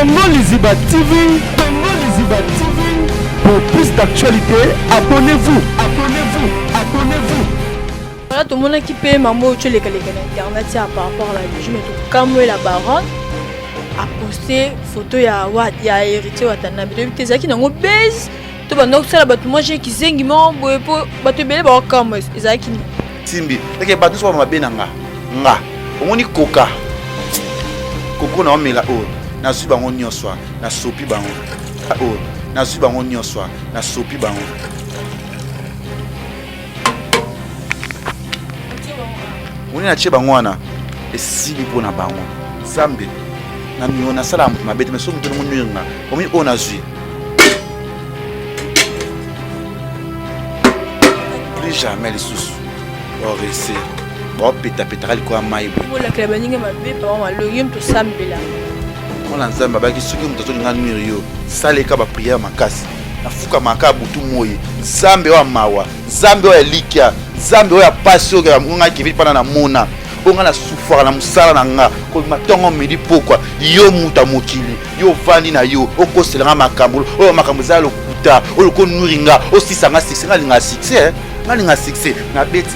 Congo Liziba TV. Congo Liziba TV. Pour plus d'actualité, abonnez-vous. Abonnez-vous. Abonnez-vous. Voilà, tout le monde qui paye maman tu les internet par rapport à la vie. Je me trouve comme la baronne a posté photo ya héritier Watanabe. Tu sais qui n'ont base. Tu vas nous faire la moi j'ai qui zengi mon boy pour battre belle ba comme Isaac. Simbi, et battu sur ma benanga. Nga, on y coca. Coco na omela o. Na suba on nyoswa, na sopi bango. O, na suba on nyoswa, na sopi bango. On na cheba ngwana. Esili pona bango. Zambe. Na miona salam mabete me somu todo mundo nga. Omi ona zui. Plus jamais les sous. Bon rester. Bon peta quoi maïbo. Pour la clabaninga mabe pa ma loyem to sambela. On a nzamba ba ki soki mutato nga nurio. Saleka ba prière makasi. Na fuka makabu tu moye. Zambe wa mawa. Zambe wa likia. Zambe wa passion ga nga ki vit pana na mona. Onga na souffrir na musala na nga ko matongo midi pokwa yo muta mokili yo vandi na yo okosela makambo o makambo za lokuta o loko nuringa o sisanga sisanga linga succès nga linga succès na beti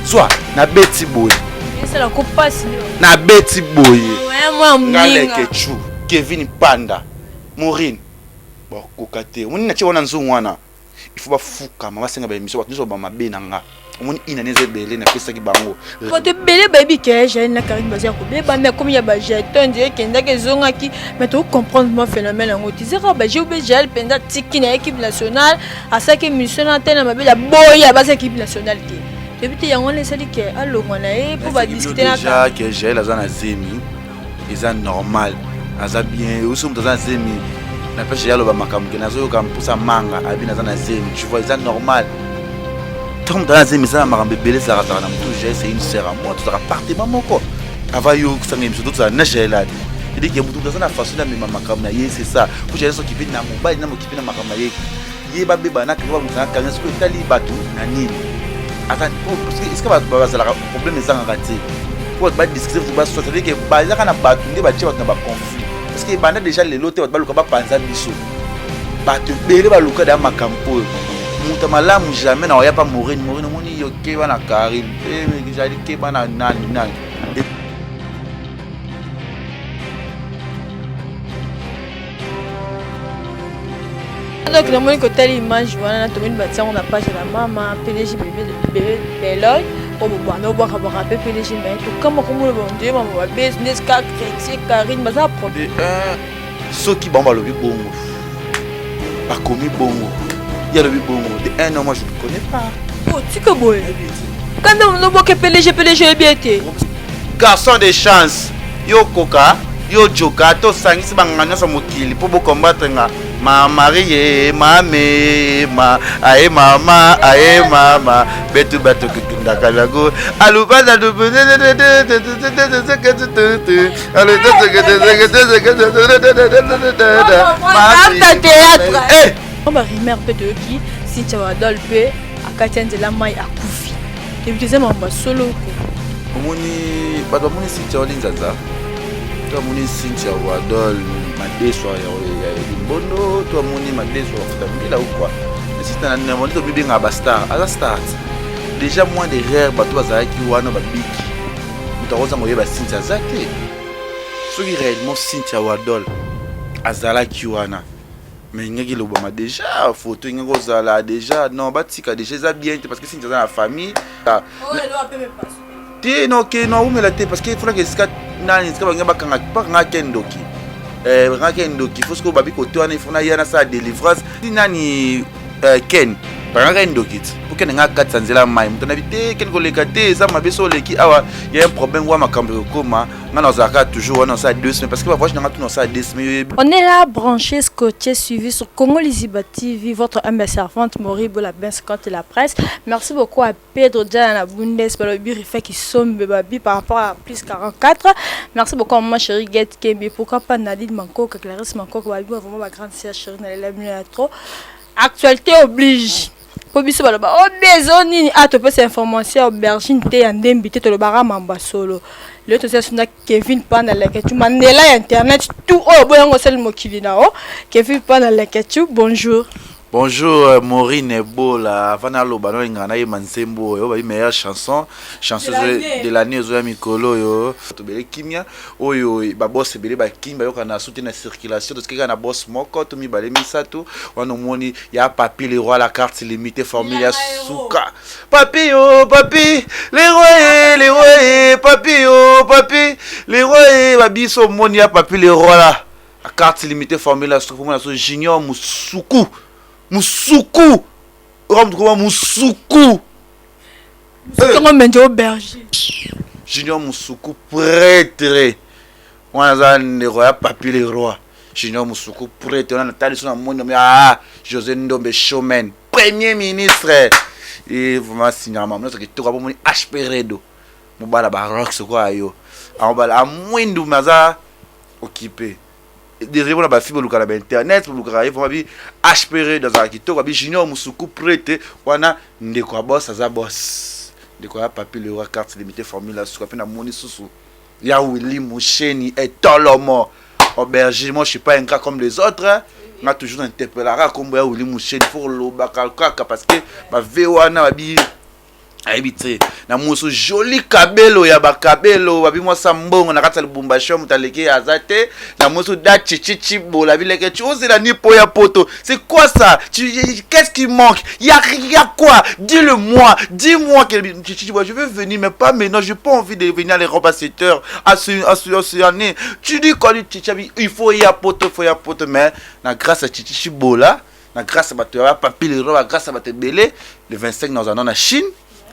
soit na beti boy C'est la coupe passe na beti boy ouais moi ngaleke chu Kevin Panda Maureen bon kokate moni na tiona nzongwana il faut ba fuka mama senga ba émission ba ba mabe na nga on ina neze belé na pesa ki bango pote belé baby que j'ai na Karine Bazia ko be ba mais comme ya ba jeton dire que ndake zonga ki mais tu comprendre mon phénomène en utiliser ba j'ai be gel penda tiki na équipe nationale à ça que mission antenne ma be la boya ba équipe nationale ki depuis yango les sali que allo mona e pour ba discuter na déjà que gel azana zemi eza normal aza bien aussi mutaza zemi na pêche ya lo ba makamke nazo ka mpusa manga abi nazana zemi tu vois eza normal. Comme dans les émissions, c'est une sœur à moi, tout appartement moko. Avant yo sanga émission tout ça neige là. Il dit que mutu dans la façon de même makam na c'est ça. Pour j'ai so qui vient na mobile na mo qui vient na makam na ye ba beba na kwa mutu na kanga ce que tali batu na nini. Attends, parce que est-ce que ba za la problème est en raté. Pour ba discuter pour ba so c'est que ba za kana batu ndi ba tsheba na ba conflit. Parce que banda déjà les lotés ba luka ba panza biso. Batu bele ba luka da makampo. Mutamalamu jamais na oya pas mourir moni yoke wana Karim mais jali ke bana nani donc le monde que telle image voilà na tomine batia on a page la maman PDG bébé Beloy au bois no bois ka rapper PDG mais tout comme le bon Dieu maman business ka critique Karine baza produit soki bamba lobi bongo ba komi bongo. Il y a le bongo. De un an, moi je ne connais pas. Oh, tu que boy. Quand on voit que PDG est bien été. Garçon de chance. Yo Coca, yo Joka, to sangi si banganya sa mokili pour combattre nga. Ma mariée, ma mama, aye mama, betu kunda kalago. Aluba da du on va rimer un peu de qui si tu vas dans le peu à Katia de la maille à Koufi. Et puis deuxième on va solo. Omoni ba moni si tu olinzaza. To moni si tu wadol madeso ya limbondo to moni madeso futamila ou quoi. Mais si tu as un moni to bibi nga ba star, ala star. Déjà moins de rare bato bazaki wana ba big. Mutaroza moye ba Cynthia Zate. Soki réellement Cynthia Wadol azala kiwana. Mais il y a déjà photo il y a déjà non batika déjà bien parce que c'est dans la famille non que non mais la parce que il faut que ça nani ça va pas kendoki kendoki faut que babi côté on il faut na yana sa délivrance nani ken pas kendoki pour que nga 400 zela mai mutana vite ken koleka te ça m'a beso leki awa il y a un problème wa makambo koma nga na zaka toujours on ça 2 semaines parce que va voir dans ça 2 semaines. On est là branché scotché suivi sur Congo Liziba TV votre humble servante Moribo la bien quand la presse. Merci beaucoup à Pedro Diana Bundes pour le birifé qui somme babi par rapport à plus 44. Merci beaucoup à ma chérie Get Kembe pourquoi pas Nadine Manko Clarisse Manko babi vraiment ma grande sœur chérie elle aime trop. Actualité oblige. Pour biso baloba oh besoin nini ah tu peux s'informer aubergine te ya ndembi te to le bara mamba solo L'autre c'est Kevin Pana Leketu. Mandela internet tout oh boyango sel mokili na o. Kevin Pana Leketu, bonjour. Bonjour Maureen Ebola, avant loba no ngana ye mansembo yo ba meilleure chanson de l'année zo ya mikolo yo to bele kimia oyo ba boss bele ba kimba yo kana soutenir la circulation to skika na boss moko to mi bale misato wana moni ya papi le roi la carte limitée formule ya suka papi yo papi les rois papi yo papi les rois ba biso moni ya papi le roi la carte limitée formule ya suka so junior musuku Musuku. Musuku. Comment menjo berger. Junior Musuku prêtre. On a un roi papi le roi. Junior Musuku prêtre. On a entendu son monde José Ndombe Showman, premier ministre. Et vraiment signalement notre que tout comme HP Redo. Mobala baroque ce quoi yo. On va la moindre maza occupé. Désolé pour la fibre local internet pour le carré pour bi HPR dans un kito kwa bi junior musuku prêté wana ndeko boss aza boss ndeko papi le roi carte limitée formule sur na moni susu ya Willy Musheni et Tolomo auberge moi je suis pas un gars comme les autres m'a toujours interpellera comme ya Willy Musheni pour lo bakalka parce que ba vewana ba bi aibité na musu joli kabelo ya bakabelo babi moi sambongo na kata Lubumbashi mutaleke azate na musu da chichichi bola bileke tu ose la nipo ya poto c'est quoi ça qu'est-ce qui manque il y a quoi dis-moi que chichichi je veux venir mais pas maintenant j'ai pas envie de venir les ambassadeurs à ce année tu dis quoi chichichi il faut y a poto mais na grâce à chichichi bola na grâce à bato papi le roi grâce à bato belé le 25 dans un an en Chine.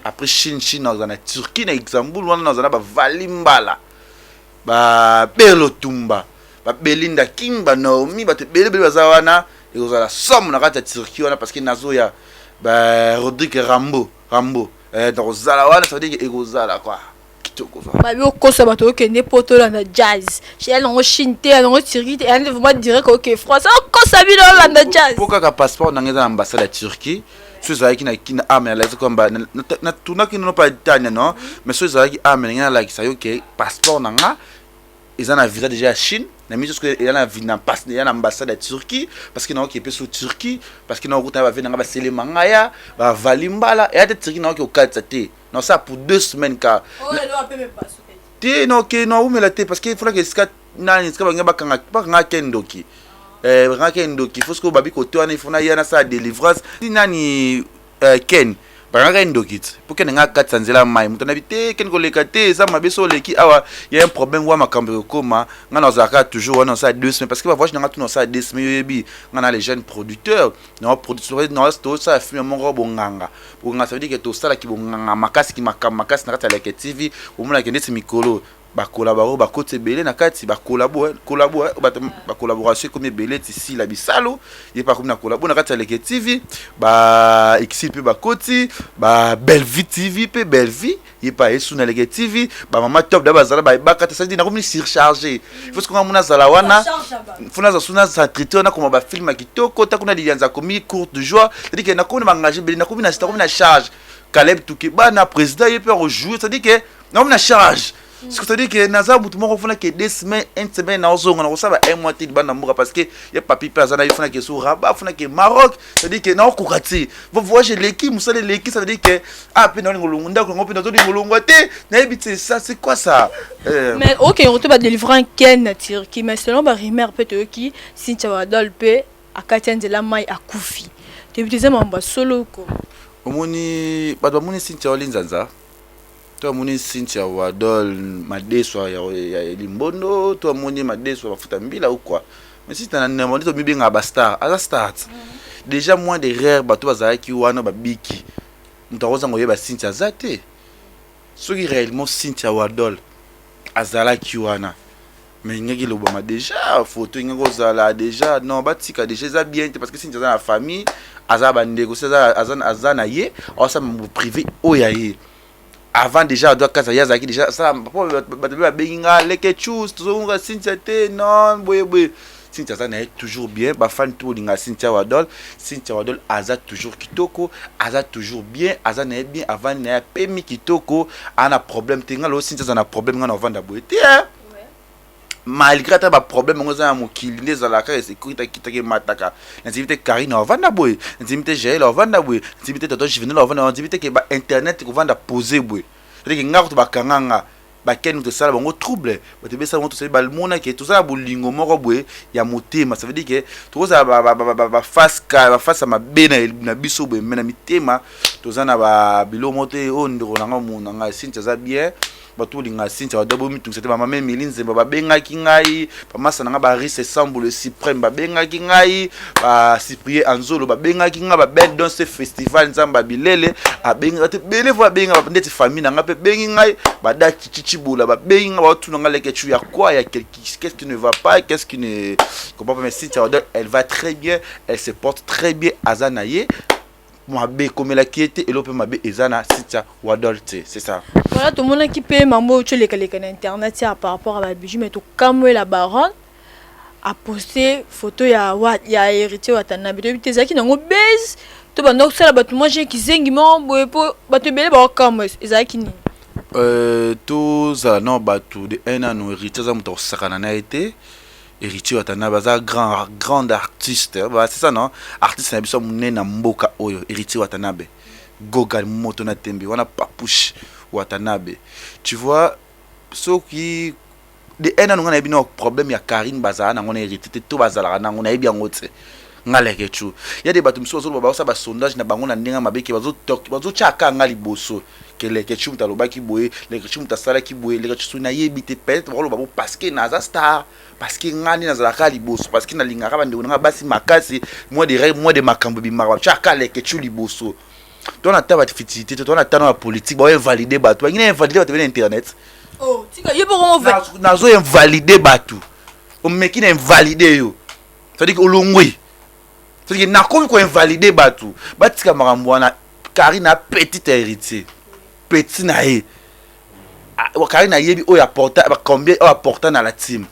Après Chine dans la Turquie na Istanbul on dans ba Valimbala ba Belotumba ba Belinda King ba Naomi ba bele bazawana et aux la somme na kata Turquie on parce que nazo ya ba Rodrigue Rambo dans Zalawana ça veut dire que egozala quoi kitoko ça ba yo kosa bato ke ne poto na jazz chez longo Chine te longo Turquie et on vraiment dire que OK français kosa bi dans la jazz pourquoi ka passeport na ngeza ambassade ya Turquie ceux qui na ame la combat na tuna qui non pas italien non mais ceux qui ame na la qui ça OK passeport nanga ils ont un visa déjà à Chine na mis parce que il y a un passe il y a une ambassade de Turquie parce que non qui est sur Turquie parce que non route va venir ba Selemanga ya ba Valimbala et à Turquie non qui au 4 non ça pour 2 semaines car oh elle doit payer pas non que non où me la parce que il faut que ska na ska ba kanga pas nga kendoki il faut que babi côté on il faut na yana sa délivrance nani ken baranga ndokit pour que nga 400 zela mai mutana bité ken ko lekate ça mabeso leki awa il y a un problème wa makambo koma nga na zaka toujours on ça 2 semaines parce que va voir nga tout na ça 2 semaines yebi nga les jeunes producteurs non producteurs non ça fume mon robo nganga pour nga ça veut dire que tout ça là qui nganga makasi ki makasi na kata leke TV au mona kende mikolo ba collaborer ba côté belé na kati ba collaborer ba collaboration comme belé ici la bisalo il pas comme na collaborer na kati avec TV ba XP ba côté ba Bellevue TV pe Bellevue il pas esu na avec TV ba mama top da bazala ba kata ça dit na comme surchargé il faut qu'on mona zala wana faut na suna sa traiter na comme ba film kitoko ta kuna lianza komi courte de joie c'est dire que na comme engagé belé na comme na charge Caleb Touké ba na président il peut rejouer ça dit que na comme na charge. Ce que ça dit que Naza Boutoumoro fona que 2 semaines, 1 semaine na ozonga na kosaba un mois de bana mboka parce que y a papi plaza na fona que sur Rabat fona que Maroc ça dit que na kokati vous voyez l'équipe musale l'équipe ça veut dire que ah pe na ngolungu ndako ngopi na zodi ngolungu te na ebité ça c'est quoi ça mais OK on te va délivrer un ken Turquie mais selon ba rumeur peut-être qui Cynthia Wadol pe akatianze la mai akufi tu utiliser mamba solo ko omoni ba moni Cynthia Olinzanza toi moni Cynthia Wadol madeswa ya limbondo toi moni madeswa bafuta mbila ou quoi mais si tu as demandé to bibenga ba star à la start déjà moins de rare bato bazala ki wana ba biki mutaroza ngoye ba Cynthia zate ce qui réellement Cynthia Wadol azala ki wana mais ngeki lobama déjà photo ngeko zala déjà non batika déjà ça bien parce que Cynthia dans la famille azaba ndeko azana ye ou ça privé oyaye avant déjà doit casa yazaki déjà ça ba benga leke choose to Cynthia te non boye Cynthia Zana est toujours bien. Ba fan tout linga Cynthia Wadol aza toujours kitoko, aza toujours bien, aza na bien avant na pemi kitoko, ana problème tenga lo Cynthia Zana problème ngana vanda boete. Malgré ta problème on a mokili nezalaka et sécurité kitake mataka. Nzimite Karina vanda boy, nzimite Jael vanda boy, nzimite Toto Juvenal vanda, nzimite ke ba internet ko vanda poser boy. C'est-à-dire que ngako ba kanganga bakeni to sala bango trouble batebe sala mo to sala balmona ke to sala bolingo moko boye ya motema ça veut dire que to za ba face ma bena na biso boye mena mitema to za na ba bilo mote o ndiro nanga mona nga Cynthia za bien bato linga Cynthia Wadol mi tungete ba mama Milinze ba benga ki ngai ba masa nanga ba Rise Sambo le Suprême ba benga ki ngai ba Cyprien Anzolo ba benga ki ngai ba ben dans ce festival nzamba bilele a benga te bele vo benga ba ndeti famille nanga pe bengi ngai ba da chichibola ba benga ba tu nanga leke tu ya quoi ya qu'est-ce qui ne va pas, qu'est-ce qui ne comprend pas. Mais Cynthia Wadol elle va très bien, elle se porte très bien azanaye Mabe comme la qui était et l'opé Mabe ezana Cynthia Wadol c'est ça. Voilà tout le monde qui paye maman tu les internet par rapport à la bijou mais tout comme la baronne a posté photo ya héritier Watanabe tu tes aki nango base to ba nok sala batu moi j'ai qui zengi mon boy po batu bele ba comme ezaki ni to za no batu de un an héritier za muto sakana na été héritier Watanabe za grand artiste c'est ça non artiste na biso munena mboka oyo héritier Watanabe Gogal moto na tembe wana papush Watanabe tu vois ceux qui de un an on a bien problème ya Karine Bazana on a hérité tout bazala na on a bien ngote ngaleke tu il y a des bateaux so ba sa ba sondage na bango na ndinga mabeki bazo chaka ngali boso kele ke chu mtaloba ki boye le ke chu mtasala ki boye le ke chu na yebite peut-être ba lo parce que naza star parce que ngani na zalaka liboso parce que na lingaka bande nga basi makasi moi de makambo bimara chaka le ke chu liboso toi na taba difficulté toi na tana politique ba valider bato ba ngine valider bato na internet oh tika yebo comment fait nazo invalider bato o meki na invalider yo ça dit que olongwe ça dit que na komi ko invalider bato batika makambo wana Karina petite héritier petit na ye Karina yebi o apporta combien o apporta na la team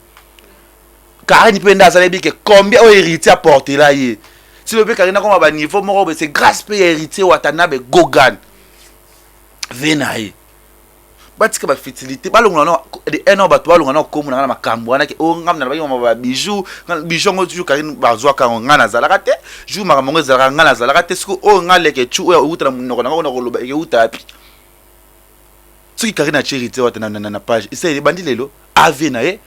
Karina peut ndaza yebi que combien o héritier apporter là ye si le Karina comme ba niveau moko c'est grâce pe héritier Watanabe Gogan venaye batika ba fertilité balonga na de un an bato balonga na komu na makambo wana ke o ngam na ba bijou ngo toujours Karine bazwa ka ngana zalaka te jou makambo zalaka ngana zalaka te siko o ngaleke tu o uta na munoko na koloba ke uta api soki Karine héritier Watanabe na page ese bandi lelo ave na ye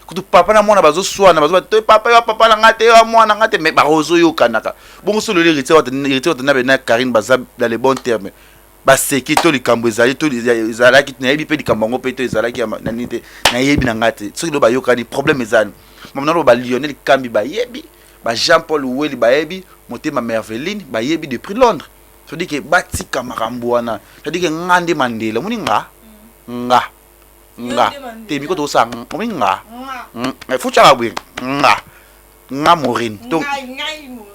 kutu papa na mwana bazo swana bazo to papa na ngate wa mwana ngate me ba rozo yo kanaka bongo so le héritier Watanabe na Karine baza dans les bons termes ba seki to likambo ezali to ezalaki na yebi pe likambo ngo pe to ezalaki na nite na yebi na ngate soki lo ba yokani problème ezali mamna lo ba Lionel Kambi ba yebi ba Jean-Paul Oueli ba yebi Motema Merveline ba yebi depuis Londres so dit que batika makambo wana so dit que ngande Mandela muni nga te miko to sa muni nga fucha bwe nga Morin to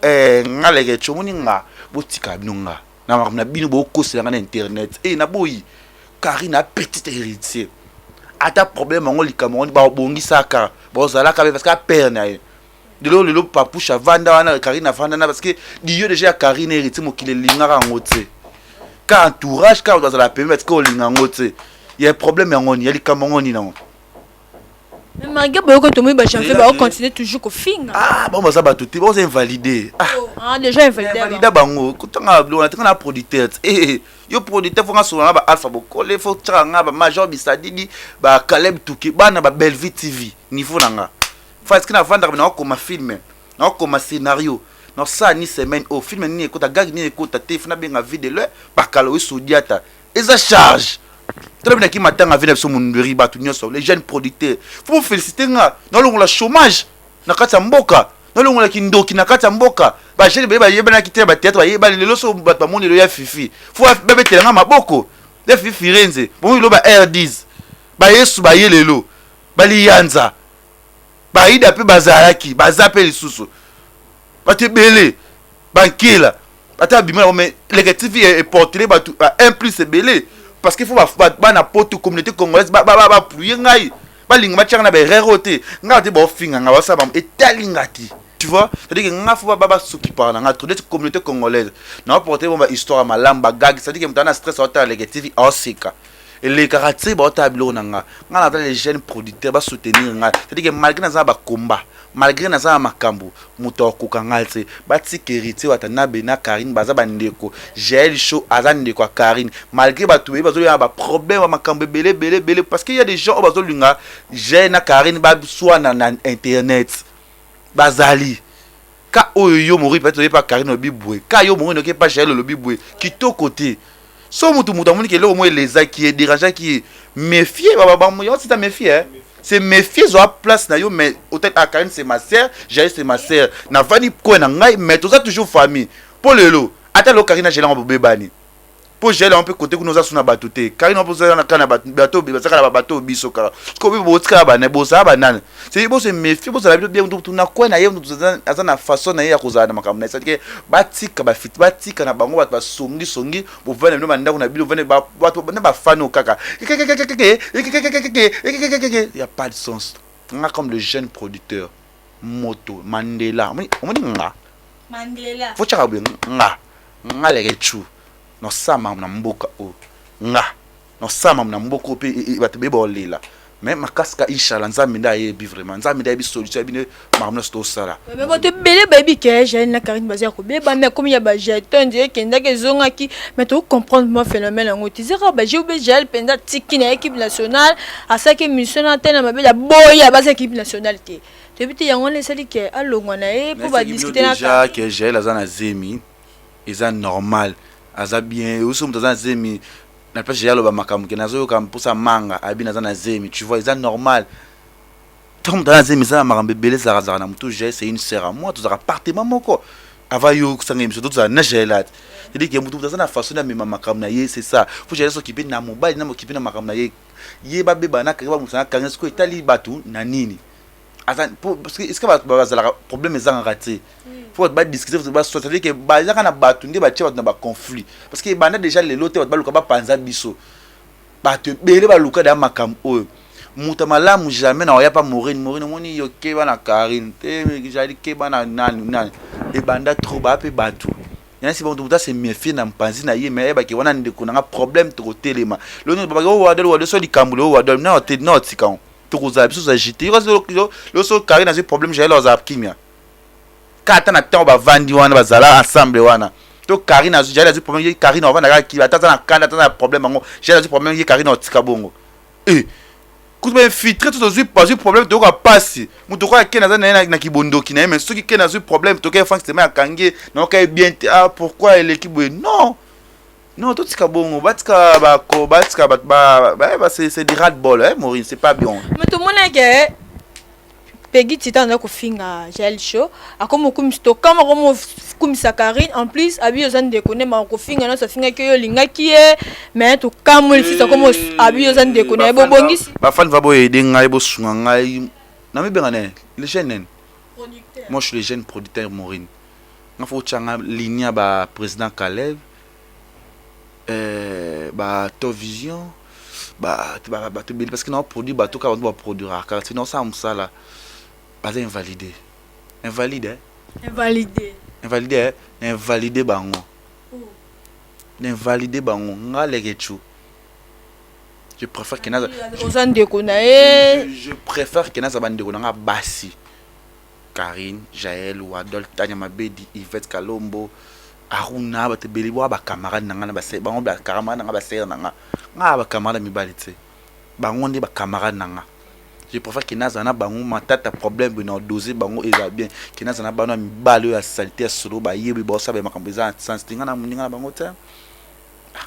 ngaleke chomuni nga botika binunga na bino boko c'est na internet et na boyi Karina petite héritier ata problème ngo likamoni ba bongisa ka bozala ka parce que père na de lo papusha vanda wana Karina vanda na parce que diyo déjà Karina héritier mo kile lingara ngote ka entourage ka dans la permettre ko linga ngote il y a problème ngoni ya likamoni na mais malgré que tout le monde va continuer toujours au fin bon bah ça va tout est invalidé déjà invalidé bango kutanga blona tanga producteur yo producteur faut nga ba alpha bokole faut tanga ba major bisadidi ba Caleb Touki bana ba Bellevue TV niveau nanga parce que na vendre na ko ma film na ko ma scénario na ça ni semaine au film ni ekota gag ni ekota te fina benga vidéo ba kalo sodiata eza charge très bien qui m'attend à venir sur mon riba tout nyoso les jeunes producteurs faut féliciter nga na longo la chômage na kata mboka na longo la kindoki na kata mboka ba jeune ba yeba na kiteba théâtre ba yeba lelo so ba moni lo ya fifi faut bebe telenga maboko de fifi renze bon lo ba R10 ba yesu ba yelelo ba liyanza ba ida pe bazalaki bazape lisusu ba tebele ba kila ata bimela mais les TV est porté ba un plus belé parce qu'il faut ba na poto communauté congolaise ba pluyer ngai balinga batiaka na berero te nga te baofinga nga basala bango etalinga te. Tu vois, c'est-à-dire que nga faut baba soki parla nga toute communauté congolaise na porter bon histoire malamba gag, c'est-à-dire que mutana stress autant négatif osika et les caractères ba tablo nga na les jeunes producteurs ba soutenir nga, c'est-à-dire que malgré na za ba combat malgré na za makambo muto okuka nga te ba tikeriti watana bena Karine baza bandeko gel show azande kwa Karine malgré ba tué bazo ya ba problème ba makambo belé parce qu'il y a des gens bazo lunga gel na Karine ba soit na internet bazali ka oyo mori peut-être pas Karine Obibwe ka yo mori ne pas gel Obibwe qui to côté so mutu amoni ke le au moins les qui est dérangeant qui méfier baba yo c'est à méfier c'est méfier zo place na yo mais peut-être à Karine c'est ma sœur j'ai c'est ma sœur na vani ko na ngai mais tout ça toujours famille pour lelo ata lo Karine gela ngobebani pour gérer un peu côté que nous avons sur bateau té Karine on pose na kana bateau ça kana bateau biso ka ko bi botka ba na bosa ba nan c'est bon c'est méfier bo ça bien tout na ko na yem tout ça na façon na ya kozana makam na c'est que batika ba fit batika na bango ba songi bo vana no manda ko na bilo vana ba na ba fano kaka il y a pas de sens nga comme le jeune producteur moto Mandela on dit nga Mandela faut tchaka nga le rechu no sama na mboka o nga no sama na mboka pe batebe bolela mais makaska inshallah nzambe nda yebi vraiment nzambe nda yebi solution bine mamna sto sala mais bote belé baby ke jeune na Karine bazia ko beba mais comme ya ba jeton dire que ndake zonga ki mais tu comprendre mon phénomène en utiliser ba je be gel penda tiki na équipe nationale à ça que mission na tena mabela boya ba équipe nationale te depuis yango les sali ke alongwa na e pour ba discuter na déjà que gel azana zemi eza normal aza bien aussi mutaza zemi na pas gérer le makambo kenazo comme pour sa manga abina za na zemi tu vois c'est normal tom dans zemi ça makambo belé ça na mutu j'ai c'est une sœur à moi tout ça appartement moko ava yo sanga miso tout ça na gelat c'est dit que mutu mutaza na façon na mema makambo na ye c'est ça faut gérer so kipe na mobile na mo kipe na makambo na ye ba beba na kaba musana kanga sko itali batu na nini parce que est-ce que le problème est raté faut pas discuter faut pas c'est-à-dire que ba za kana batu ndi ba tcheba na ba conflit parce que banda déjà les lotés ba luka ba panza biso ba te bele ba luka da makam o muta malamu jamais na ya pas mourir moni yo ke bana Karine te jali ke bana nani e banda trop ba pe batu yana si bon tout ça c'est méfier na mpanzi na ye mais ba ke wana ndeko na problème to telema lo no ba go wa so di kambulo wa do na te not sikon to ko za biso za jiti lo so Karine a problème j'ai leur za kimia kata na temps ba vandi wana bazala ensemble wana to Karine a déjà problème Karine on va na ki atata na kanda tata problème ngo j'ai des problème Karine otika bongo coup ben filtrer tout de pas problème to ka passer muto ko kena na kibondoki na mais ceux qui kena problème to ka France te ma kange non ka bien pourquoi l'équipe non tout tika bongo batika ba ko batika ba c'est du rat ball Maureen c'est pas bien mais tout le monde est Peggy Titan na ko finga gel show akomo kumsto kama komo kumisa Karine en plus abi ozan de connaître ma ko finga na so finga ke yo linga ki mais to kamul si so komo abi ozan de connaître bo bongisi ba fan va boye de ngai bo sunga ngai na mi benga ne le jeune producteur moi je suis le jeune producteur Maureen nga fo changa ligne ba président Kalev ba to vision ba parce que non produit ba to ka on doit produire car sinon ça on ça là pas invalidé bango invalidé bango nga legechu je préfère que je préfère que na bande ko nga basi Karine Jaël ou Adol Tanya Mabedi Yvette Kalombo Aruna batebeli ba camarade nanga na ba se bango ba camarade nanga ba se nanga nga ba camarade mi balite bango ndi ba camarade nanga. Je préfère que nazana bango matata problème na doser bango eza bien que nazana bana mibalo ya salité solo ba yebi ba sabe makambo eza sens tinga na muninga na bango ta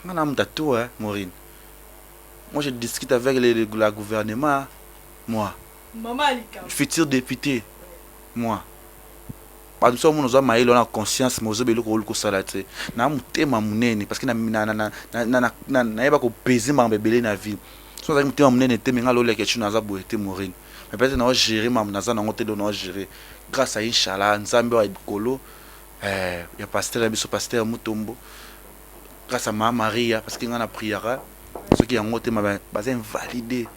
ngana mutatu Maureen. Moi je discute avec le gouvernement moi maman Alika futur député moi pas so mo noza mailo na conscience mozo belo ko ko salate na mutema munene parce que na yeba ko peser ma bebele na vie. So ça mutema munene te menga lo leke chuna za boete Maureen mais peut-être na gérer ma naza na ngote do na gérer grâce à Inch'Allah nzambe wa ikolo ya pasteur biso pasteur Mutombo grâce à Maria parce que ngana prière ce qui en ngote ma ba invalidé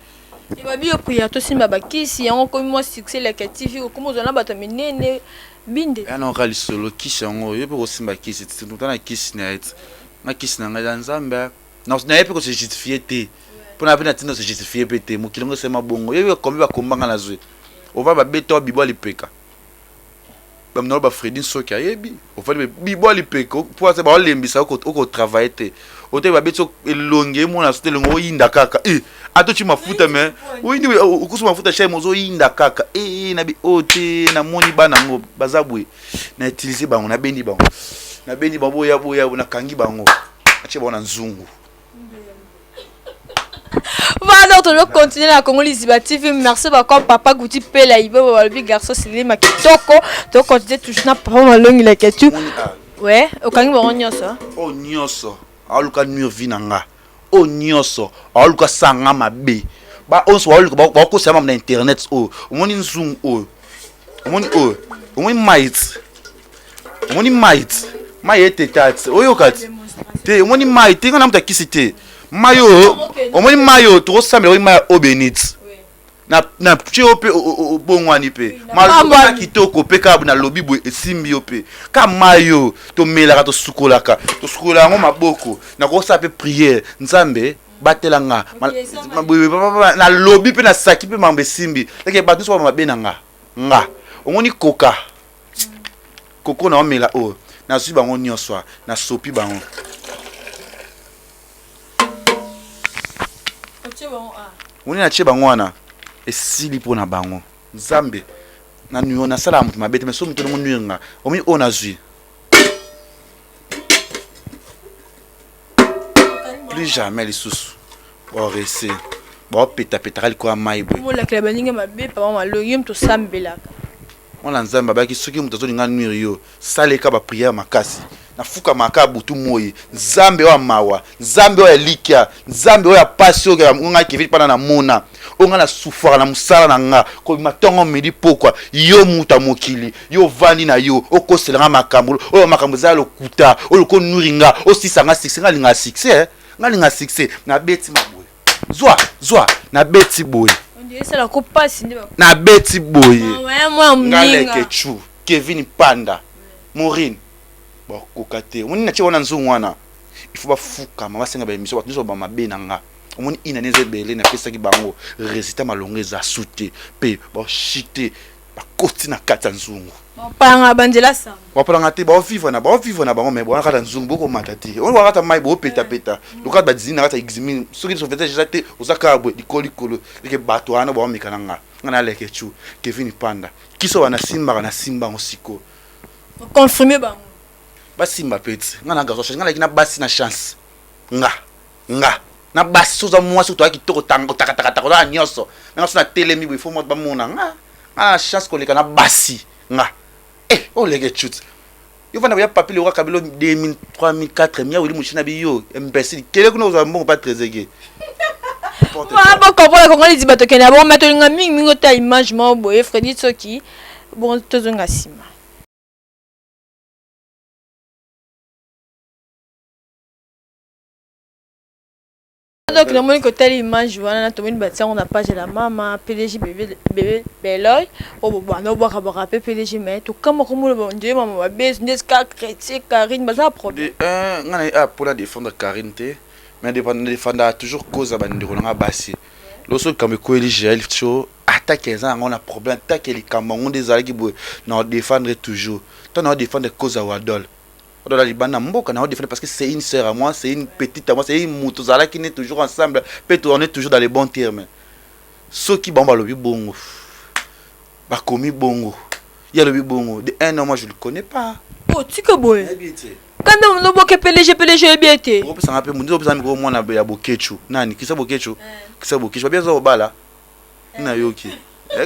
Et babi yo priya to simba bakisi yango komi moi succès la TV comme ozana bato minene binde. Ya na okali solo kisi yango yo pe ko simba kisi tuna kisi na et. Na kisi na ngala nzambe. Na yepe ko se justifier te. Pona pe na tinda se justifier pe te. Mokilongo sema bongo. Yo kombi ba kombanga na zwe. Ova ba beto bibo lipeka. Bamno ba Fredin soki ayebi. Ova bibo lipeka. Po ase ba lembisa ko travailler te. Ote ba beto elonge mona sote longo yinda kaka. Atochi mafuta me. Oyindi okusu mafuta chez mozo yinda kaka. Na bi ote na moni bana ngo bazabwe. Na utiliser bango na bendi bango. Na bendi bango boya na kangi bango. Ache bona nzungu. Voilà, on va continuer la Congo Liziba TV. Merci beaucoup papa Gouti Pela Ibo Walbi garçon Silé Makitoko. Donc continuer toujours na papa malongi la ketu. Ouais, okangi ba onyoso. O nyoso. Aluka nyo vinanga. O nyoso. Aluka sanga mabe. Ba onso aluka ba ko sama na internet o. Omoni nzungu o. Omoni o. Omoni might. Omoni might. Mayete tat. Oyo kat. Te omoni might. Te ngana mtakisi te. Mayo, omoni mayo to samela o mayo obenit. Na chio pe bongwani pe. Mayo na kitoko pe ka na lobi bo esimbi yo pe. Ka mayo to melaka to sukolaka. To sukola ngo maboko. Na ko sa pe prière. Nzambe batelanga. Na lobi pe na saki pe mambe simbi. Leke batu so mabe na nga. Nga. Omoni koka. Koko na omela o. Na su bango nyonso na sopi bango. Moni na che bango wana esili pona bango nzambe na nuyo na sala mutu mabete meso mutu ngo nuyanga omi ona zui plus jamais les sous bon rester bon peta kali kwa maibwe mo la kleba ninga mabe papa malongi mto sambelaka mona nzambe baki soki mutu azolinga nuyo saleka ba prière makasi na fuka makabu tu moyi nzambe wa mawa nzambe wa likia nzambe wa passion ga nga kivili pana na mona onga na souffrir na musala na nga ko matongo medi pokwa yo muta mokili yo vandi na yo okoselanga makambo o makambo za lokuta o loko nuringa o sisanga nga linga succès nga linga succès na beti maboy zwa na beti boy c'est la coupe pas sindi ba na beti boy ouais moi ngaleke chu Kevin Panda Maureen bon kokate moni na che wana nzungu wana il faut ba fuka mama senga ba émission ba tuso ba mabe na nga omoni ina neze bele na pesa ki bango résultat malongo za souté pe ba chité ba koti na kata nzungu panga bandela sa ba panga te ba vivre na bango mais ba kata nzungu boko matati on wa kata mai bo peta loka ba dizina kata examine soki so fete déjà te osaka bo dikoli ke bato wana ba mikana nga ngana leke chu Kevin Panda kiso wana simba ngosiko confirmer bango basimba peti nga na gazo nga na basi na chance nga na basi soza mwasi to akitoko tango takataka na nyoso nga so na telemi bo ifo mo ba mona nga na chance ko leka na basi nga o lege chut yo vana ya papile wa kabilo 2000 3000 4000 wili mushina biyo imbécile kele kuno zo mbongo pas trésege wa ba ko bola ko ngali zibato kenya bo meto nga mingi ta image mo bo e Freddy Soki bon tozonga sima. Donc le monde côté l'image voilà na tomoni batia on a page la maman PDG bébé Beloy o bo no bo ka rapper PDG mais to comme le bon Dieu maman ba business ka chrétien Karine baza problème ngana pour la défendre Karine te mais défendre toujours cause ba ndiko nga basi loso comme ko elige show attaque ça on a problème attaque les camarades des alaki bo na défendre toujours toi na défendre cause à Wadol dans la Liban mboka na défendre parce que c'est une sœur à moi, c'est une petite à moi, c'est une moutozala qui est toujours ensemble, peut-être on est toujours dans les bons termes. Ceux qui bamba le bongo. Ba komi bongo. Il y a le bongo. De un an moi je le connais pas. Oh, tu que boy. Quand on no boke PDG bien été. On peut s'en rappeler mon ça micro moi na ya bokechu. Nani kisa bokechu? Kisa bokechu. Bien zo bala. Na yoki.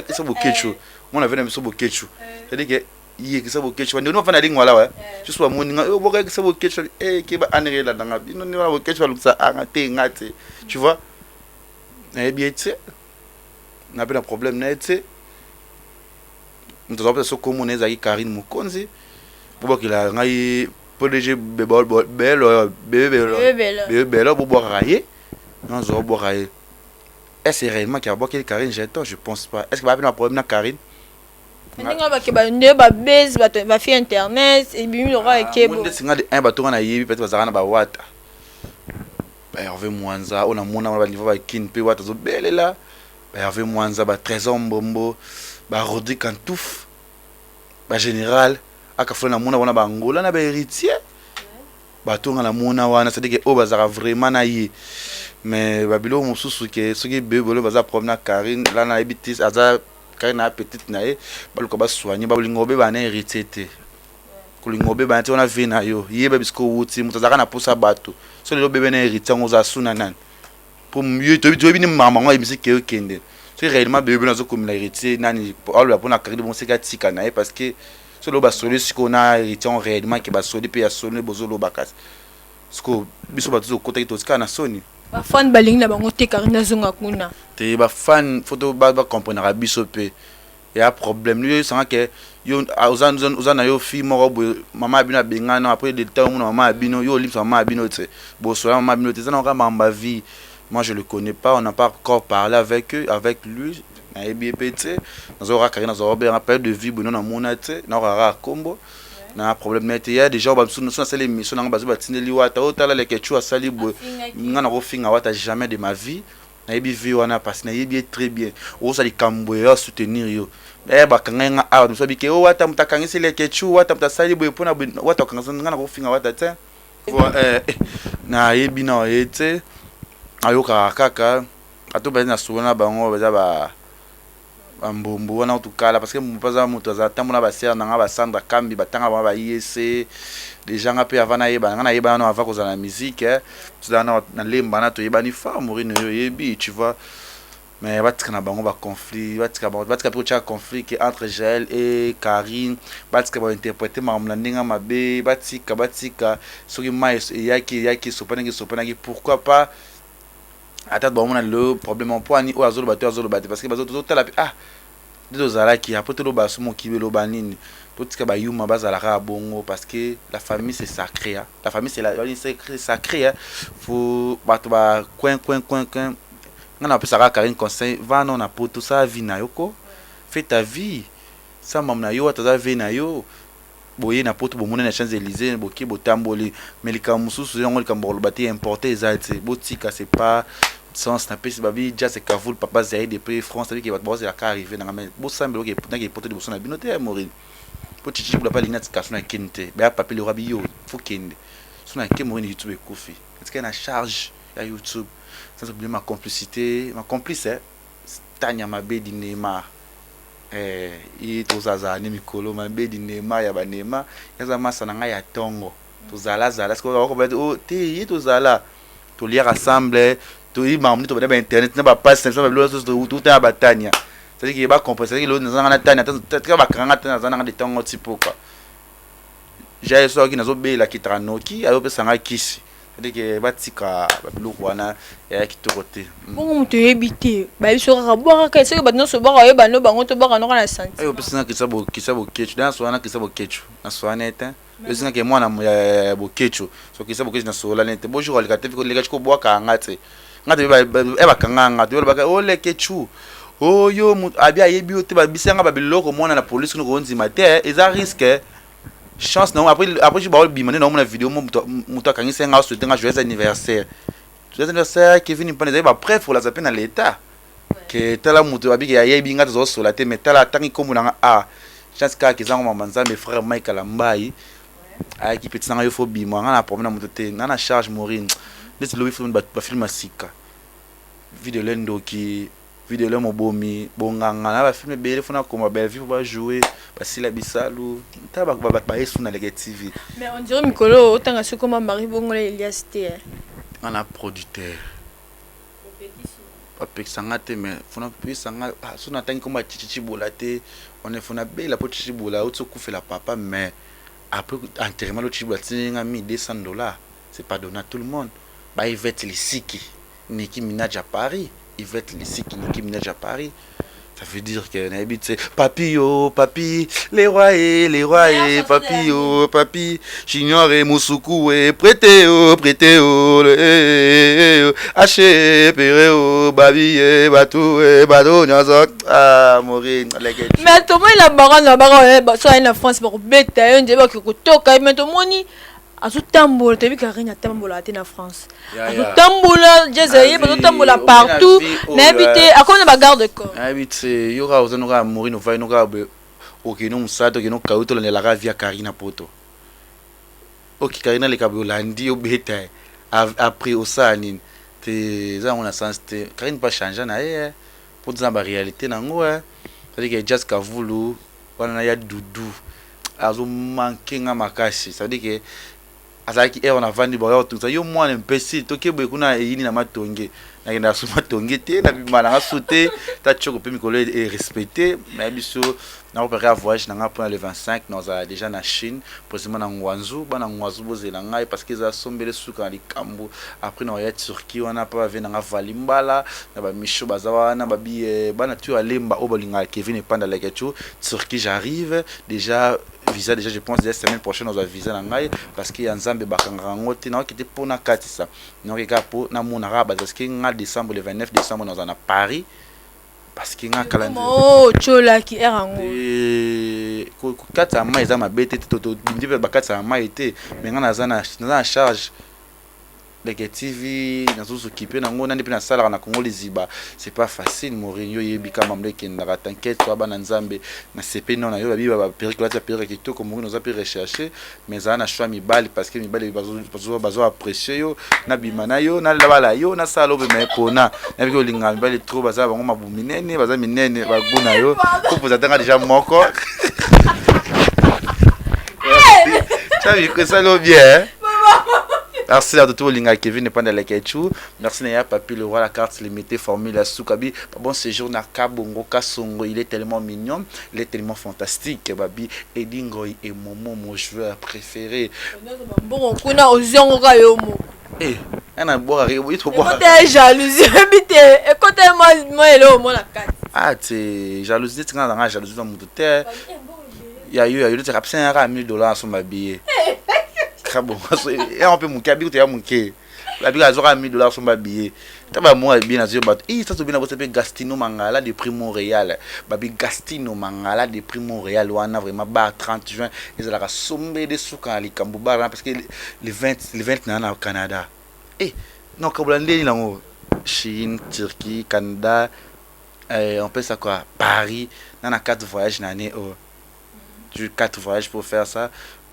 Kisa bokechu. Moi on avait même so bokechu. C'est-à-dire que yé que ça vous quelque chose nous on va aller voilà ouais je suis mon oh bon que ça vous quelque chose qui va annuler là dans la vie nous va quelque chose ça ngate tu vois et bien tu n'a pas de problème net tu nous avons ça comme on est avec Karine Mukonzi pour qu'il a ngai PDG bébé pour boire railler nous on boire railler est-ce réellement qu'il y a beaucoup de Karine Jeton? Je pense pas. Est-ce qu'il va y avoir un problème avec Karine? Ndenge bakeba ba base ba fi internet et bimi lora ekebo. Monde singa de un bato na yebi peut-être bazana ba wata. Ba Hervé Mwanza on a mona ba niveau ba kin pe wata zo belela. Ba Hervé Mwanza ba Trésor Mbombo, ba Rodi Kantouf, ba général akafuna na mona wana ba Angola na ba héritier. Bato na mona wana c'est-à-dire que o bazara vraiment na yi. Mais babilo mususu ke soki bebolo baza promener Karine là na ebitis aza Karine a petite nae baluka ba soigner balingo be ba na héritier te. Kulingo be ba te ona vie na yo yeba bisko wuti mutazaka na posa bato so le bebe na héritier ngoza suna nan pour mieux to bi ni mama ngo imisi ke okende so réellement bebe na zo comme la héritier nani pour la pour na Karine bon seka tika nae parce que so lo ba solo siko na héritier réellement ke ba solo pe ya solo bozo lo bakas siko biso bato zo kota to sika na soni Ba fan balingi na bango te Karine zonga kuna. Te ba fan photo ba comprendre biso pe. Il y a problème lui sans que yo ozana yo fi moko mama bino bengana après de temps mama bino yo lim mama bino te. Bo so mama bino te ça na mamba vie. Moi je le connais pas, on n'a pas encore parlé avec eux, avec lui. Na EBPT, nous aura Karine nous aura bien période de vie bono na monate, na aura combo. Na problème mais il y a des gens qui sont les missions na bazo batindeli wata otala le kechu asali bo nga na kofinga wata jamais de ma vie na yebi vie wana parce na yebi très bien o sali kambo ya soutenir yo ba kanga a so bike o wata mutakangisi le kechu wata mutasali bo pona wata kanga nga na kofinga wata te na yebi na ete ayoka kaka atoba na sona bango baza ba ambombo wana utukala parce que mupaza mutu za tamona ba ser na ba Sandra Kambi batanga ba IEC déjà nga pe avana yeba nga na yeba na ava koza na musique tu na lemba na to yeba ni fa morino yo yebi tu vois mais batika na bango ba conflit batika pe cha conflit que entre Jaël et Karine batika ba interpréter mamla ndinga mabe batika soki mai yaki sopana ki pourquoi pas attends bon on a le problème en point ni o azolo bato parce que bazo to tala ah de zala qui après to lo baso mo ki lo banini to tika ba yuma bazala ka bongo parce que la famille c'est sacré hein? La famille c'est sacré hein? Faut bato ba coin ngana pesa ka Karine conseil va non na poto ça vie na yoko fais ta vie ça mamna yo ataza vie na yo boye na poto bomona na Champs-Élysées boki botamboli melika mususu yango likambolo bati importer ezati botika c'est pas sens na pesi babi déjà c'est Kavoul papa Zaï depuis France avec qui va bosser la car arriver na mais bo semble que na ki poto de bosona binote mourir po chichi bula pas linati kaso na kinte ba papi le rabi yo faut kende sona ke mourir YouTube kofi est-ce qu'il y a charge à YouTube sans oublier ma complicité ma complice Tanya Mabe di Neymar i tozaza ni mikolo mabe di Neymar ya ba Neymar yaza masa na ngai ya tongo tozala est-ce que on va o te i tozala to lire ensemble to i mamni to ba internet na ba passe ça ba lo tout ta batania c'est-à-dire qu'il va comprendre c'est que lo na tania ta ba kanga ta na de tongo tipo quoi j'ai so ki nazo be la kitranoki ayo pe sanga kisi c'est-à-dire que batika ba biloko wana ya kitorote Bongo mutu ebité ba biso ka boka ka se ba no so boka yeba no bango to boka no kana santi. Ayo pe sanga kisabo kechu dans so wana kisabo kechu na so wana eta ezinga ke mwana ya bokecho so kisabo kechu na so la nete bonjour le katefi ko le kachu ko boka ngate ba kanganga to ba o le kechu o yo abia yebi o te ba bisanga ba biloko mwana na police no ko nzima te eza risque chance non après je ba bimane na mona vidéo muto akangisa nga souhaiter nga joyeux anniversaire Kevin Mpane ba preuve pour la zape na l'état que tala muto abiki ya yebi nga zo sola te mais tala tangi komu na a chance ka kizango mamanza mes frères Michael Mbai a qui petit sanga yo fo bima nga na problème muto te na charge mourir les lobi film ba film asika vidéo lendo ki vidéo le mobomi bonganga na ba film bele fona koma belle vie ba jouer ba sila bisalu ta ba yesu na le TV Mais on dirait mikolo otanga se comment Marie Bongo Elias te. On a producteur papek sangate mais fona pe sanga so na tangi koma chichi bolate on est fona be la po chichi bola auto kufe la papa mais après enterrement le chichi bola tinga $200 c'est pas donné à tout le monde ba Yvette Lissiki Nicki Minaj à Paris Yvette Lissiki Nicki Minaj à Paris Ça veut dire que n'habite papi yo papi les rois et papi yo papi j'ignore musuku et prêtez yo aché pere babi e bato nyazo mourir mais tout le monde la baronne so en France pour bêta on dit que kutoka mais tout moni azutambola tebi karina tambola te na France azutambola jezaye bazutambola partout n'habite akona bagarde corps habite yora ozanoka mourir no vai no ka okino musato kino kauto la ka via Karina poto ok Karina le kabolandi obeta après osani te za on a sens te Karina pas changer na pour dire la réalité nango c'est-à-dire que just kavulu wana ya dudu azo manquer nga makasi ça veut dire que azaki on a vendu boyo tout ça yo mwana mpesi toke boye kuna yini na matonge na kenda suma tonge te na bimala nga sauter ta choko pe mikolo et respecter mais biso na opérer voyage na nga pour le 25 nous a déjà na Chine précisément na Ngwanzu bana Ngwanzu bozela ngai parce que za sombele suka na likambo après na ya Turquie wana pa ve na valimbala na ba misho bazawa na babi bana tu alemba obolinga Kevin et panda la kecho Turquie j'arrive déjà visa déjà je pense la semaine prochaine on va visa na ngai parce que Nzambe bakanga ngote na okite pona katisa na okeka po na mona raba parce que nga décembre le 29 décembre nous en a Paris parce que nga calendrier oh chola ki erango ko kata mai za mabete toto ndibe bakata mai été mais nga na charge les TV nazo s'occuper nango na ndipe na sala na Congo liziba c'est pas facile Mourinho yebi kama mleke ndaka t'inquiète toi bana Nzambe na CP non na yo babi ba périculate périculate comme nous a pu rechercher mais ça na choix mi bali parce que mi bali bazo apprécier yo na bimana yo na labala yo na sala obe mais pona na biko linga mi bali trop baza bango mabuminene baza minene baguna yo ko poza tanga déjà moko ça vi que ça lo bien merci à tout le monde Kevin ne pas dans les ketchou merci à papi le roi la carte limitée formule à Soukabi bon séjour na Kabongo Kasongo il est tellement mignon il est tellement fantastique babi Edingo et Momo mon joueur préféré bon kuna ozongo ka yo mo ana boire il faut boire côté jalousie habite et côté moi le mo la carte c'est jalousie tu nga jalousie dans mon terre il y a eu le absent à $1000 sur ma billet bon et on peut mon cabinet ya mon ke la biga azora $1000 sur ma billet taba moi bien azio bat ça to bien bosse Gastino Mangala de prix Montréal babi Gastino Mangala de prix Montréal wana vraiment ba 30 juin ils ala somber de souka likambo ba parce que le 20 na au Canada non kabolande lango Chine Turquie Canada on peut ça quoi Paris na 4 voyages na année du 4 voyages pour faire ça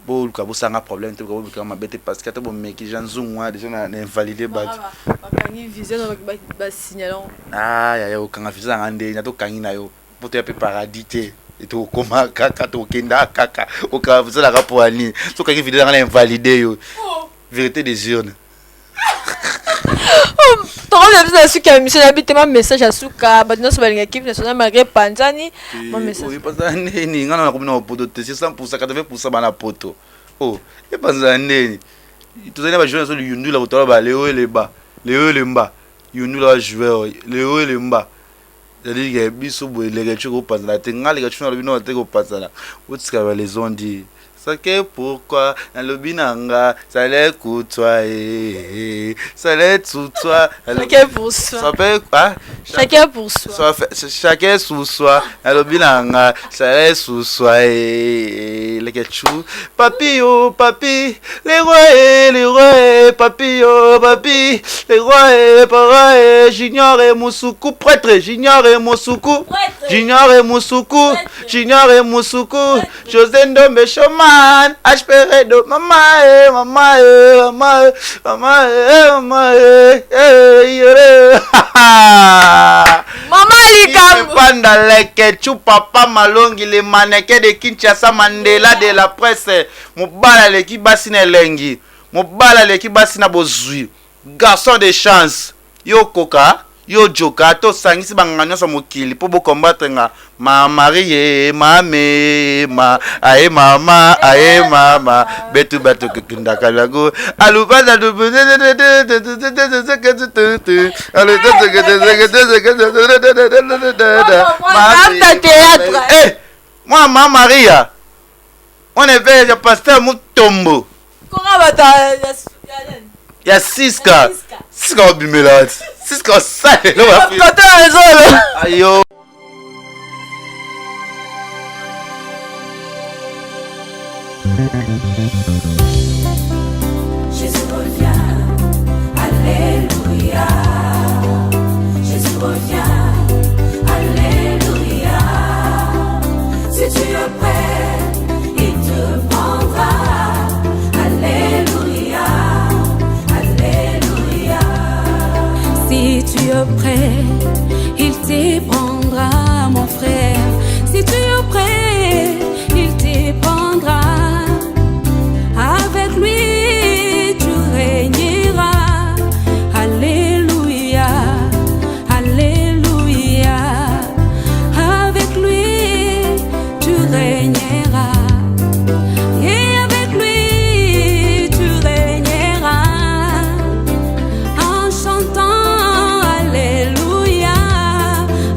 bon ka bosanga problème te ko ka mabete parce que to mec janzungwa déjà na invalidé bat bakangi visa na ba signalant ya okanga visa ngande na to kangi na yo poto ya pe paradis te et to koma kaka to kenda kaka o ka visa la rapport ani to kangi visa na invalidé yo vérité des urnes Tant que je suis que monsieur habite mon message à Souka, badino sur l'équipe nationale malgré Panzani, mon message. Oui, Panzani, ni ngana na komina poto te 100% 80% bana poto. Et Panzani, tu sais ba jouer sur Yundu la poto ba Léo et les bas, Léo et les bas. Yundu la joueur, Léo et les bas. C'est-à-dire que biso bo les gars ko Panzana, te ngala les gars bino te ko Panzana. Otska les ont dit que pourquoi dans le binanga ça les côtoyer ça les sous toi chacun pour soi ça fait quoi chacun pour soi chacun sous soi dans le binanga ça les sous soi les ketchou papi oh papi les rois papi oh papi les rois pareil j'ignore Musuku prêtre j'ignore Musuku José Ndombe Choma HPR de mama likambo panda leke chu papa malongi le mannequin de Kinshasa Mandela de la presse mobala leki basi na elengi mobala leki basi na bozui garçon de chance yo koka yo joka to sangisi banganga nyonso mokili po bo combattre nga ma Marie mame ma ae mama betu bato kunda kalago alubana du moi ma Maria on est vers le pasteur Mutombo ya Siska obimelati Siska sale lo wa fi ayo Jésus revient, alléluia. Jésus revient, alléluia. Si tu es prêt, il te prendra, alléluia, alléluia. Si tu es prêt, il te prendra, mon frère. Si tu es prêt, il te prendra. Avec lui, tu régneras. Alléluia, alléluia. Avec lui, tu régneras. Et avec lui, tu régneras. En chantant alléluia,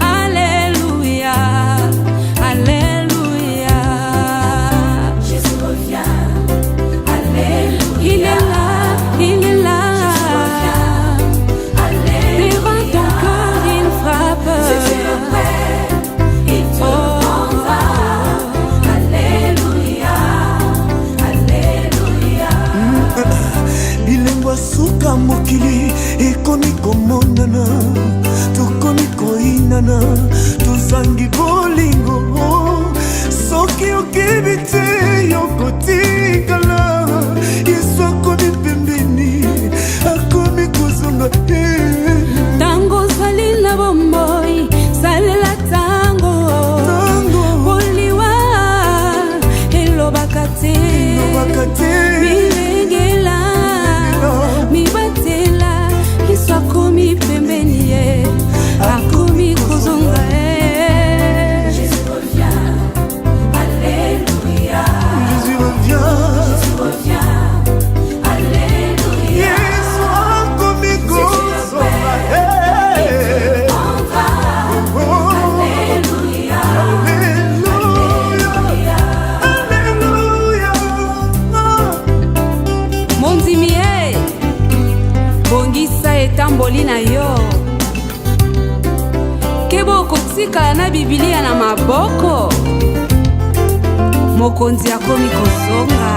alléluia, alléluia. Jésus revient. Il est là, il est là. Devant ton cœur, il frappe. Si tu es prêt, il te prendra. Alléluia, alléluia. Bilengwa suka mokili ekomi komonana tokomi koinana tozangi bolingo soki okibi te yokotikala yesu akomi pembeni akomi kozonga te Tango salila bomboy, salila tango. Boliwa, elobakate. Milengela, mibatela, Yesu akomi pembeni ye, akomi kozonga Jésus revient, alléluia. Jésus revient, alléluia. yesu akomi kozonga Alléluia, Alléluia, Monzimie, bongisa etamboli na yo. Kebo kotikala na Biblia na maboko. Mokonzi akomi kozonga.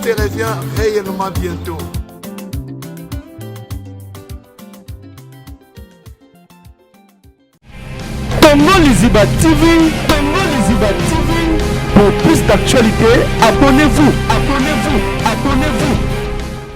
te revient réellement bientôt. Tongo Liziba TV, Tongo Liziba TV. Pour plus d'actualités, abonnez-vous.